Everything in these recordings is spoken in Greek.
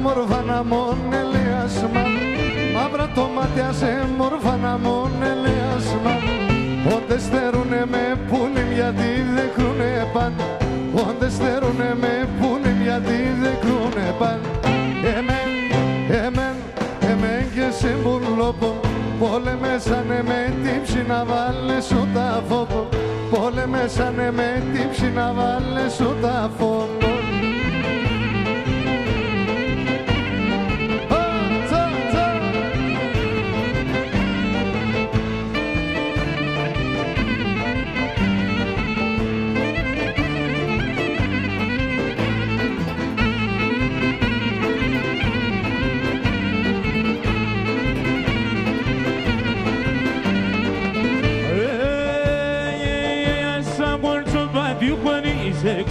μορφάνα μόν ελιάσμα, μαύρα το μάτια σε μορφάνα μόν ελιάσμα. Όντες θέρουνε με πουλιν γιατί δεν κρούνε παν, όντες θέρουνε με πουλιν γιατί δεν κρούνε παν. Εμέν και συμβουλόπον, πολεμέσανε με τύψη να βάλες σου τα φόπο, πολεμέσανε με τύψη να βάλες σου τα φόπο.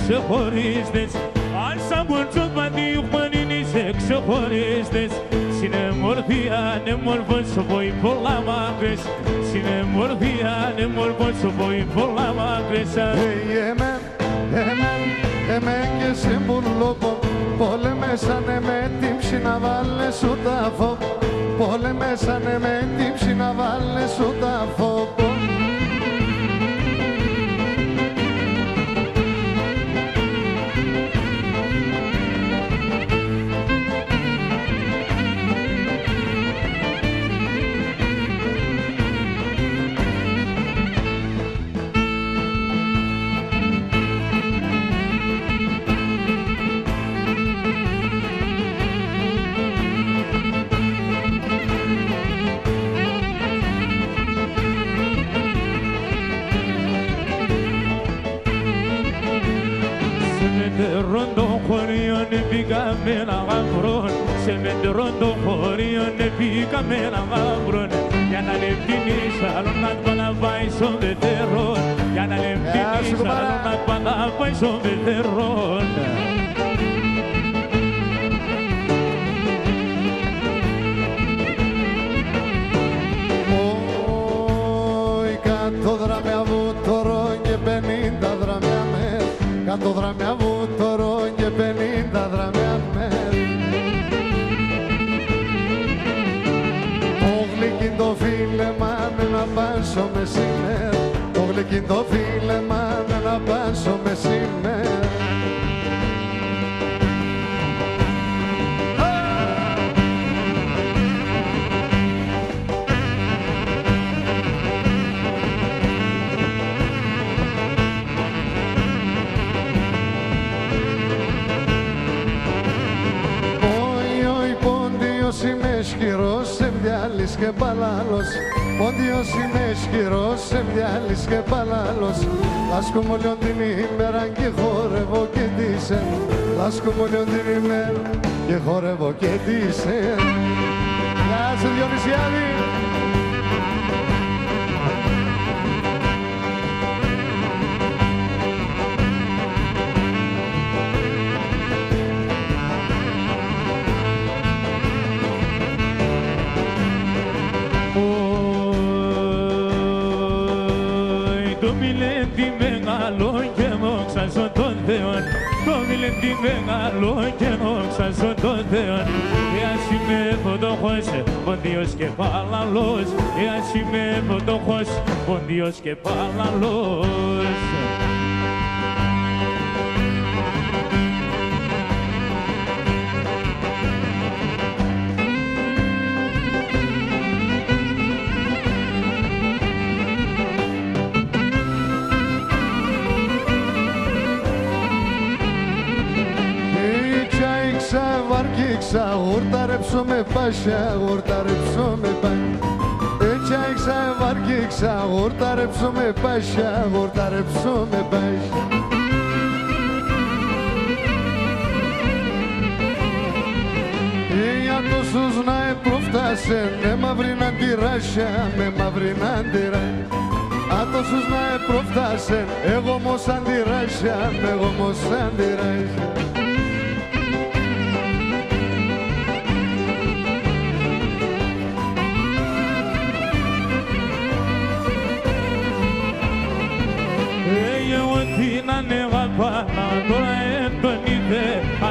Ξεχωρίστες, αν σαν μπορτσόπα διουχμανήν είσαι ξεχωρίστες. Συνεμορφία, ανεμορφώς βοη πολλά μάκρες, συνεμορφία, ανεμορφώς βοη πολλά μάκρες. Εμέν και συμβουλόπον, πολεμέσανε με τύψη να βάλες σου τα φόπο, πολεμέσανε με τύψη να βάλες σου τα φόπο. Πήγαμε να γαμπρών, σε μετρών των χωρίων πήγαμε να γαμπρών. Για να λεπτινείς άλλον να παναπάει στον βετερόν, για να λεπτινείς άλλον να παναπάει στον βετερόν. Όι, 100 δράμια βούτορο και 50 δράμια μέρ, 100 δράμια βούτορο και 50 δράμια μέρ. Το γλυκίν το φίλεμα με να πάσω μεσημέρ, το γλυκίν το φίλεμα με να πάσω μεσημέρ. Είμαι ισχυρός, εμβιάλης και παλάλος. Πόντιος είμαι ισχυρός, εμβιάλης και παλάλος. Λάσκω λιον την ημέρα και χορεύω και τίσεν. Λάσκω λιον την ημέρα και χορεύω και τίσεν. Γεια σου Διονυσιάδη. Το μιλέντι μεγάλο και νόξασο τον Θεόν. Ας είμαι φωτοχός, ποντιος και παλαλός. Ας είμαι φωτοχός, ποντιος και παλαλός. Βαρκίξα, γουρταρέψω με πάσια, γουρταρέψω με πάσια. Έτσι έξα, βαρκίξα, γουρταρέψω με πάσια, γουρταρέψω με πάσια. Για τόσους να επροφτάσεν, με μαύρην αντιράσια, με μαύρην αντιράσια. Α τόσους να επροφτάσεν, εγώ μος αντιράσια, εγώ μος αντιράσια. Τώρα έρθονείτε,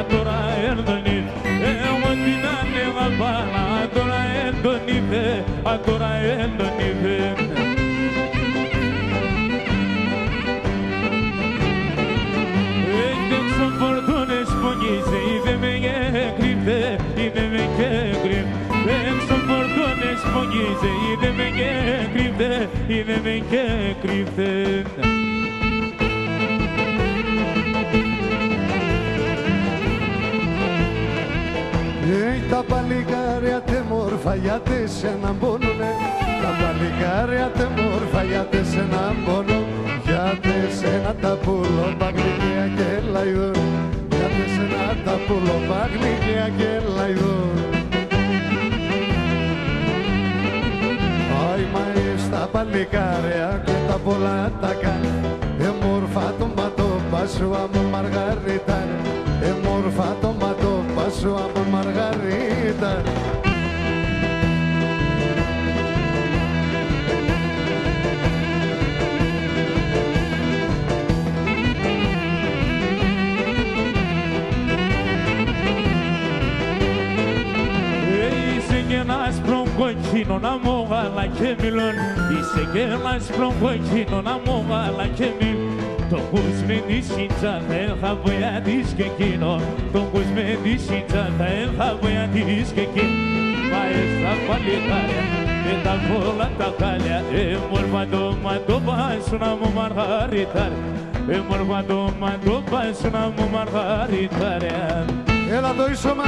τώρα έρθονείτε. Εγώ ancora e non ne vede. E non sono fortune spognise, i vemeghe cripte, i vemeghe cripte. E non sono fortune spognise, i vemeghe cripte, i vemeghe cripte. Τα παλικάρια τε μόρφα γιατί σε να μπονουνε. Τα παλικάρια τε μόρφα γιατί σε να μπονο. Γιατί σε να τα πουλώ παγλικία και λαϊδό. Γιατί σε να τα πουλώ παγλικία και λαϊδό. Άι μα στα παλικάρια και τα πολλά τα κάνει. Μόρφα το ματόπα σου άμα Μαργαρίτα. Μόρφα το ματόπα σου άμα Μαργαρίτα. Είσαι και ένας προγκοκίνο να μου γάλα και μιλών. Είσαι και ένας προγκοκίνο να μου γάλα και μιλών. Τον κουσμένη σύντσα θα έλθα βοηθείς και εκείνο. Τον κουσμένη σύντσα θα έλθα βοηθείς και εκείνο. Πάει στα παλικάρια με τα πολλά τα κάλια. Μόρφα το ματόπα σου να μου Μαργαρίταρια. Μόρφα το ματόπα σου να μου Μαργαρίταρια. Έλα το ίσωμα.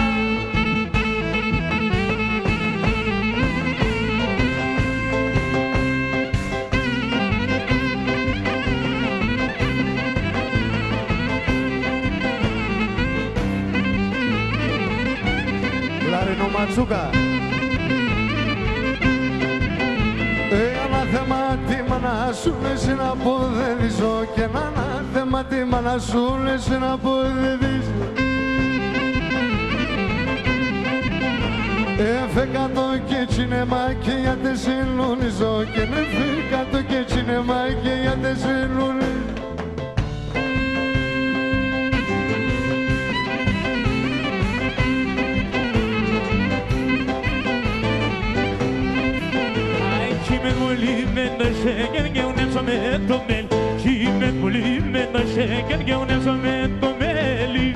Λαρινό Ματσούκα. Ανάθεμα τη μάνα σου λες να αποδεδίζω. Και ένα ανάθεμα τη μάνα σου λες να αποδεδίζω. Έφεκα το και τσινεμά και για τε συλλούνιζω. Και έφεκα το και τσινεμά και για τε συλλούνιζω. Şeker gevnem somet domel, kime bulim da şeker gevnem somet domeli.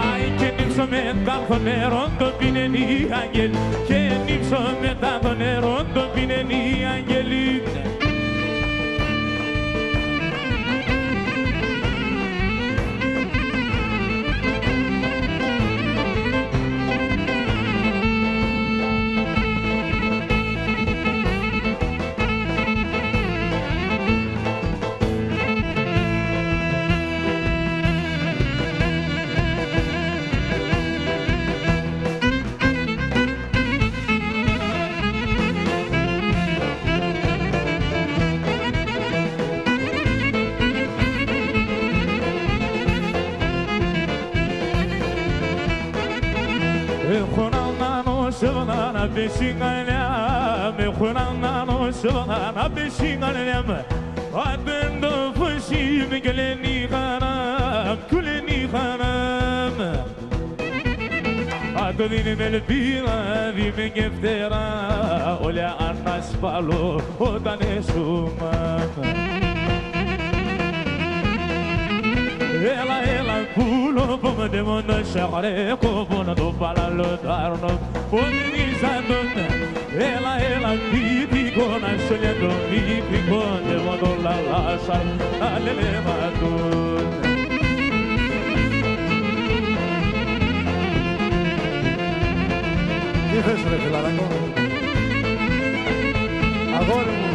Ay kenim somet kalkoneron do bineni angel, kenim somet kalkoneron do bineni angelin. Sevana beşingalem, Kur'an'dan sevana beşingalem. Adında fışim geleni hanım, küleni hanım. Adını melbina, vime geftera, ola annas palo, oda ne sumam. Ela culo come demono share come do palalo darno organizzando ela viti con assolendo viti con demono la lascia alle levato Τι θες ρε φιλαράκο. Αγόρι μου.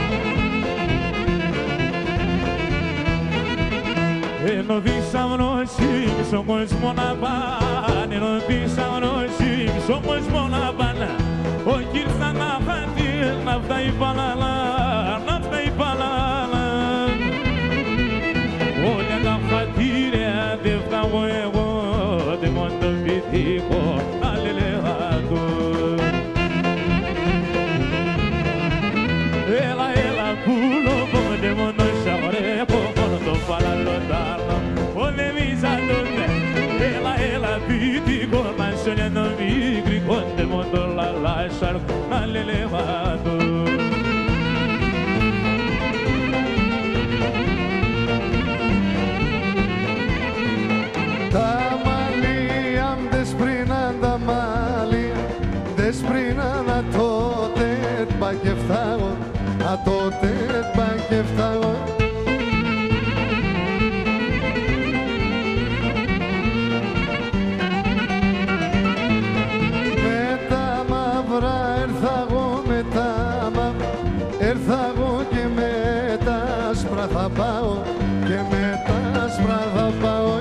Ενώ δίσαμνος somos μοναπάν, ενώ δίσαμνος somos μοναπάν. Ο κύρσα να φαντεί, να φτάει παλάλα, να φτάει παλάλα. Όλα τα φατήρια δεν φτάω εγώ, δεν μόνο βιτικό, αλληλεγάτο. Έλα, πουλο, δεν μόνο σαγρέπω, μόνο το παλαλοντάρνο. Ole visandone, ela viti con mansione non mi griconde mon και φτάω. Με τα μαύρα έρθα εγώ, με τα μαύρα έρθα εγώ και με τα άσπρα θα πάω, και με τα άσπρα θα πάω.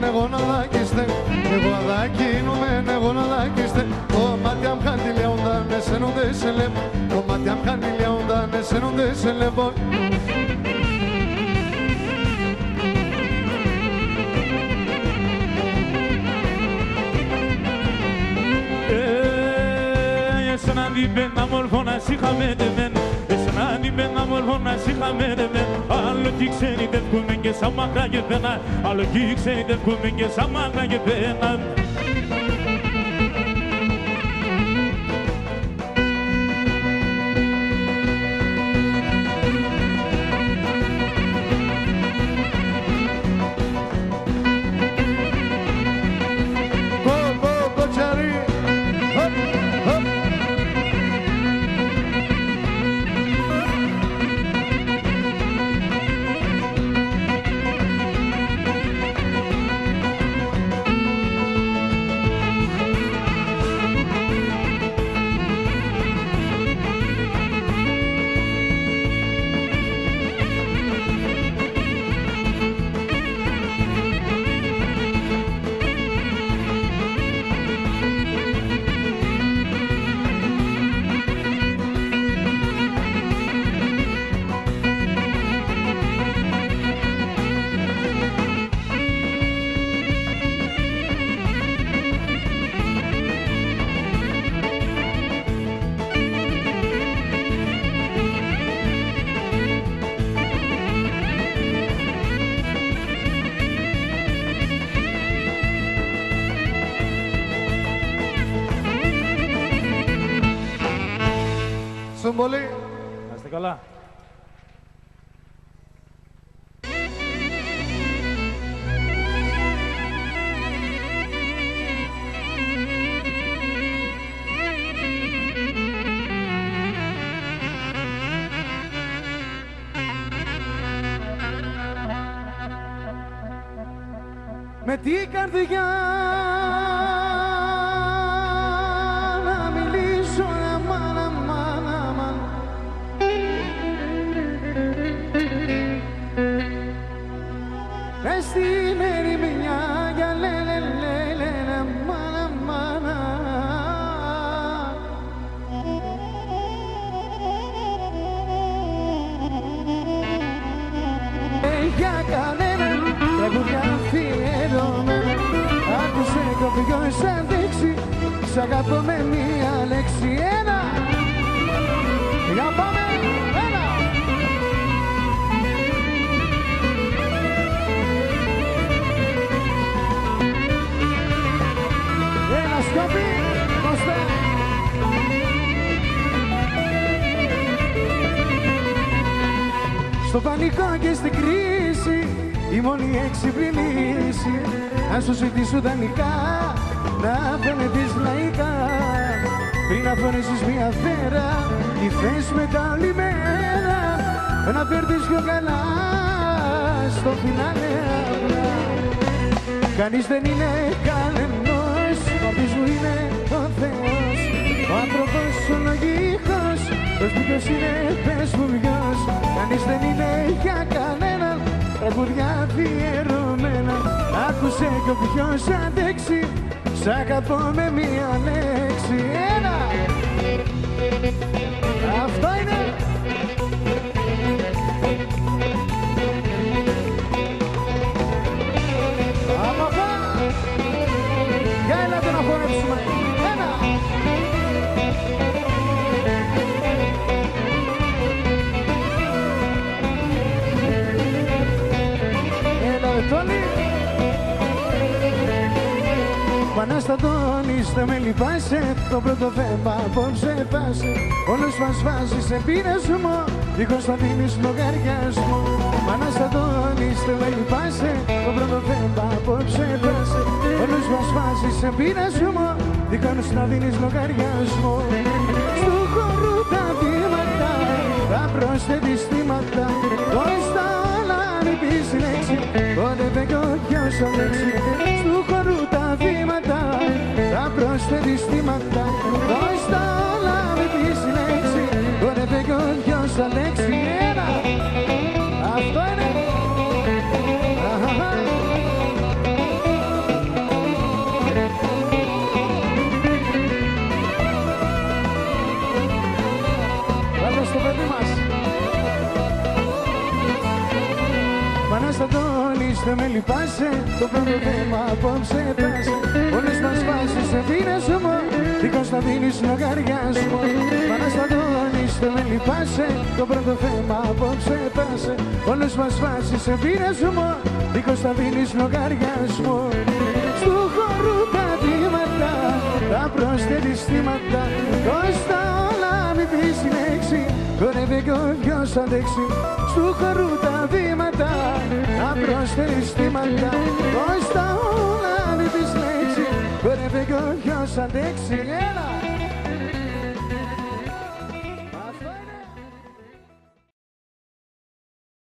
Εγώ να δάκιστε, εγώ αδάκινουμε, εγώ να δάκιστε. Το μάτι αμ χαντιλιαούνταν, εσένονται σε λεπ. Το μάτι αμ χαντιλιαούνταν, εσένονται σε λεπ. Εσένα διπένα μορφώνα είχαμε δεμέν. Εσένα διπένα μορφώνα είχαμε δεμέν. Άλλο κι ξενιτεύκουμε και σαν μακρά και πένα. Άλλο κι ξενιτεύκουμε και σαν μακρά και πένα. Πολύ. Να είστε καλά. Με την καρδιά να μιλήσω, αμάν, αμάν, αμάν. Μες στην ερημιά για λε, λε, λε, λε, αμάν, αμάν, αμάν. Σ' αγαπώ με μία λέξη. Ένα. Για πάμε. Ένα. Ένα σκόπι. Κώστα. Στο πανικό και στην κρίση η μόνη έξυπνη λύση να σου ζητήσω δανεικά, να φαίνεται λαϊκά. Πριν να φορέσεις μια φέρα, τι θες μετά όλη μέρα, να φέρθεις πιο καλά στο φινάλε. Κανείς δεν είναι κανενός, ο μου είναι ο Θεός. Ο άνθρωπος ο λογικός, πες μου ποιος είναι, πες μου ποιος. Κανείς δεν είναι για κανέναν, τραγουδιά αφιερωμένα. Άκουσε κι όποιος αντέξει, σ' αγαπώ με μία λέξη. Ένα! Αυτό είναι! Αμαπά! Για έλατε να χορέψουμε! Ένα! Τόνι. Παναστατώνεις, δεν με λυπάσαι, το πρώτο θέμα απόψε πάσε. Όλος μας βάζεις σε πειρασμό, δίχως θα δίνεις λογαριασμό. Παναστατώνεις, δεν με λυπάσαι, το πρώτο θέμα απόψε πάσε. Όλος μας βάζεις σε πειρασμό, δίχως θα δίνεις λογαριασμό. Στου χορού τα βήματα, τα προσθέτεις θύματα, το στα όλα μην πεις λέξη, πότε πέκω ποιος αντέξει. Στου χορού τα βήματα, τα προσθέτεις θύματα, το στα όλα μην πεις λέξη, πότε πέκω ποιος αντέξει. Ένα, αυτό είναι. Πάμε στο παιδί μας. Παναστατώνεις, δεν με λυπάσαι, το πρώτο θέμα απόψε πάσε. Όλες μας βάσεις σε πειρασμό, δίχως θα δίνεις λογαριασμό. Παναστατώνεις, δεν με λυπάσαι, το πρώτο θέμα απόψε πάσε. Όλες μας βάσεις σε πειρασμό, δίχως θα δίνεις λογαριασμό. Στου χορού τα βήματα, τα προσθέτεις θύματα, το στα όλα μην πεις λέξη, χορεύει κι όποιος αντέξει. Στου χορού τα βήματα, να προσθέσεις θύματα, το στα όλα μην πεις λέξη, χορεύει κι όποιος αντέξει. Έλα!